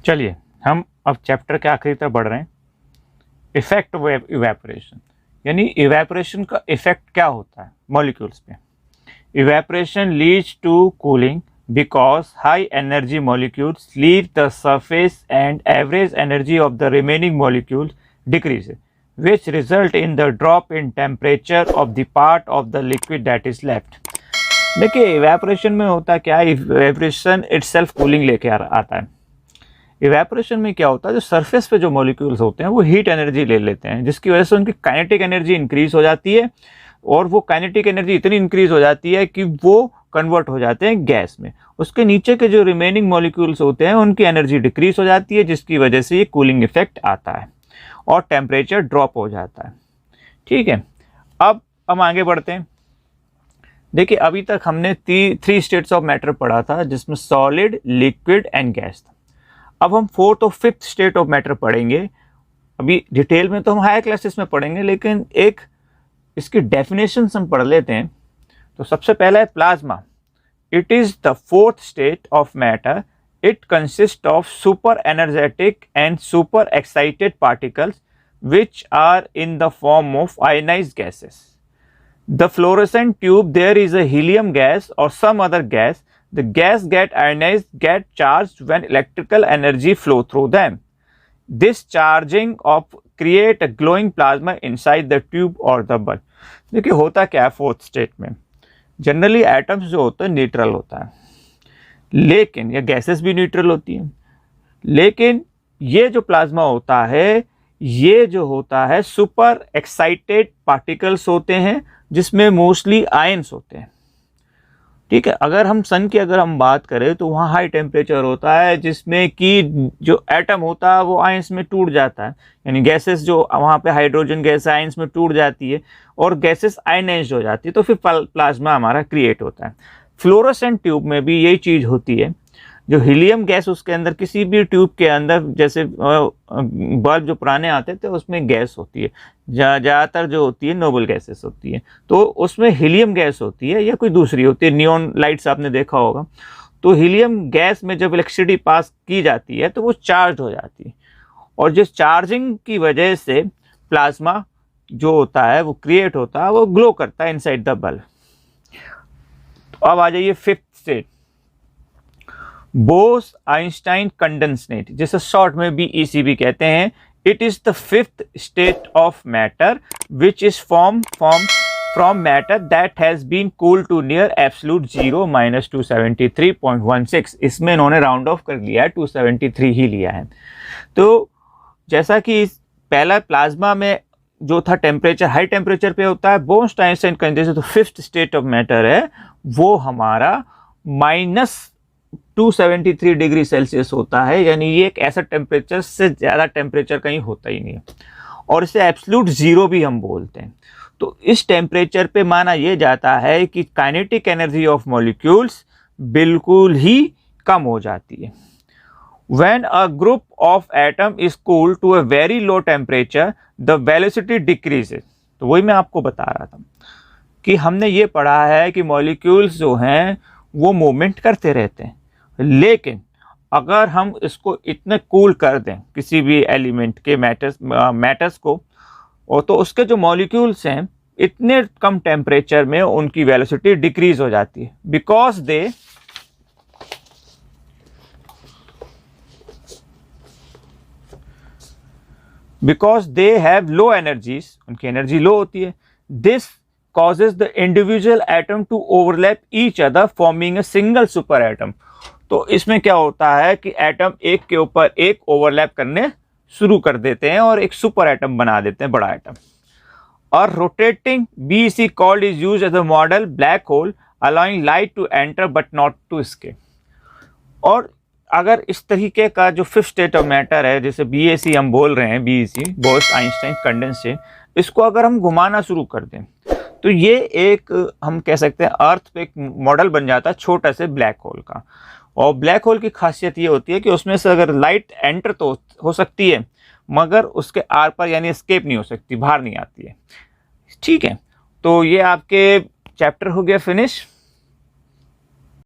चलिए हम अब चैप्टर के आखिरी तरफ बढ़ रहे हैं। इफेक्ट ऑफ इवेपोरेशन, यानी इवेपोरेशन का इफेक्ट क्या होता है मॉलिक्यूल्स पे। Evaporation leads to cooling because high energy molecules leave the surface and average energy of the remaining molecules decrease which result in the drop in temperature of the part of the liquid that is left। देखिए evaporation में होता है क्या, evaporation itself cooling लेके आता है। Evaporation में क्या होता है, जो सरफेस पे जो मॉलिक्यूल्स होते हैं वो हीट एनर्जी ले लेते हैं, जिसकी वजह से उनकी काइनेटिक एनर्जी इंक्रीज हो जाती है, और वो काइनेटिक एनर्जी इतनी इंक्रीज हो जाती है कि वो कन्वर्ट हो जाते हैं गैस में। उसके नीचे के जो रिमेनिंग मॉलिक्यूल्स होते हैं उनकी एनर्जी डिक्रीज हो जाती है, जिसकी वजह से ये कूलिंग इफेक्ट आता है और टेम्परेचर ड्रॉप हो जाता है। ठीक है, अब हम आगे बढ़ते हैं। देखिए अभी तक हमने 3 स्टेट्स ऑफ मैटर पढ़ा था, जिसमें सॉलिड, लिक्विड एंड गैस था। अब हम 4th और 5th स्टेट ऑफ मैटर पढ़ेंगे। अभी डिटेल में तो हम हायर क्लासेस में पढ़ेंगे, लेकिन एक इसकी डेफिनेशन हम पढ़ लेते हैं। तो सबसे पहला है plasma. It is the 4th state of matter. It consists of super energetic and super excited particles which are in the form of ionized gases. The fluorescent tube, there is a helium gas or some other gas. The gas get ionized, get charged when electrical energy flow through them. This charging of create a glowing plasma inside the tube or the bulb. देखिए होता क्या है 4th state में, generally atoms जो होते हैं neutral होता है, लेकिन ये गैसेस भी न्यूट्रल होती हैं। लेकिन ये जो प्लाज्मा होता है, ये जो होता है सुपर एक्साइटेड पार्टिकल्स होते हैं, जिसमें मोस्टली आयंस होते हैं। ठीक है, अगर हम सन की अगर हम बात करें तो वहाँ हाई टेम्परेचर होता है, जिसमें कि जो एटम होता है वो आयंस में टूट जाता है, यानी गैसेस जो वहाँ पे हाइड्रोजन गैस आयंस में टूट जाती है और गैसेस आयनाइज्ड हो जाती है, तो फिर प्लाज्मा हमारा क्रिएट होता है। फ्लोरोसेंट ट्यूब में भी यही चीज़ होती है। जो हीलियम गैस उसके अंदर किसी भी ट्यूब के अंदर, जैसे बल्ब जो पुराने आते थे उसमें गैस होती है, ज़्यादातर जो होती है नोबल गैसेस होती है, तो उसमें हीलियम गैस होती है या कोई दूसरी होती है। नियॉन लाइट्स आपने देखा होगा, तो हीलियम गैस में जब इलेक्ट्रिसिटी पास की जाती है तो वो चार्ज हो जाती है, और जिस चार्जिंग की वजह से प्लाज्मा जो होता है वो क्रिएट होता है, वो ग्लो करता है इनसाइड द बल्ब। अब आ जाइए 5th state, Bose Einstein condensate, जिसे शॉर्ट में BEC भी कहते हैं। It is the 5th state of matter which is form from matter that has been cooled to near absolute zero -273.16। इसमें इन्होंने राउंड ऑफ कर लिया है, 273 ही लिया है। तो जैसा कि पहला प्लाज्मा में जो था टेम्परेचर हाई टेम्परेचर पे होता है, बोस आइंस्टाइन कंडेंसेट तो 5th स्टेट ऑफ मैटर है, वो हमारा -273 डिग्री सेल्सियस होता है, यानी ये एक ऐसा टेम्परेचर से ज़्यादा टेम्परेचर कहीं होता ही नहीं है, और इसे एब्सोल्यूट ज़ीरो भी हम बोलते हैं। तो इस टेम्परेचर पे माना यह जाता है कि काइनेटिक एनर्जी ऑफ मॉलिक्यूल्स बिल्कुल ही कम हो जाती है। When a group of atom is cooled to a very low temperature, the velocity decreases। तो वही मैं आपको बता रहा था कि हमने ये पढ़ा है कि मॉलिक्यूल्स जो हैं वो मूवमेंट करते रहते हैं, लेकिन अगर हम इसको इतने कूल कर दें किसी भी एलिमेंट के मैटर्स को, और तो उसके जो मॉलिक्यूल्स हैं इतने कम टेम्परेचर में उनकी वेलोसिटी डिक्रीज हो जाती है, because they have low energies, उनकी एनर्जी लो होती है। This causes the individual atom to overlap each other forming a single super atom। तो इसमें क्या होता है कि एटम एक के ऊपर एक ओवरलैप करने शुरू कर देते हैं और एक सुपर एटम बना देते हैं, बड़ा एटम। और rotating BEC called is use as a model black hole allowing light to enter but not to escape. और अगर इस तरीके का जो 5th स्टेट ऑफ मैटर है, जैसे BEC हम बोल रहे हैं, BEC बोस आइंस्टाइन कंडेंसेट, इसको अगर हम घुमाना शुरू कर दें तो ये एक हम कह सकते हैं अर्थ पे एक मॉडल बन जाता है छोटा से ब्लैक होल का। और ब्लैक होल की खासियत ये होती है कि उसमें से अगर लाइट एंटर तो हो सकती है, मगर उसके आर पर यानी एस्केप नहीं हो सकती, बाहर नहीं आती है। ठीक है, तो ये आपके चैप्टर हो गया फिनिश।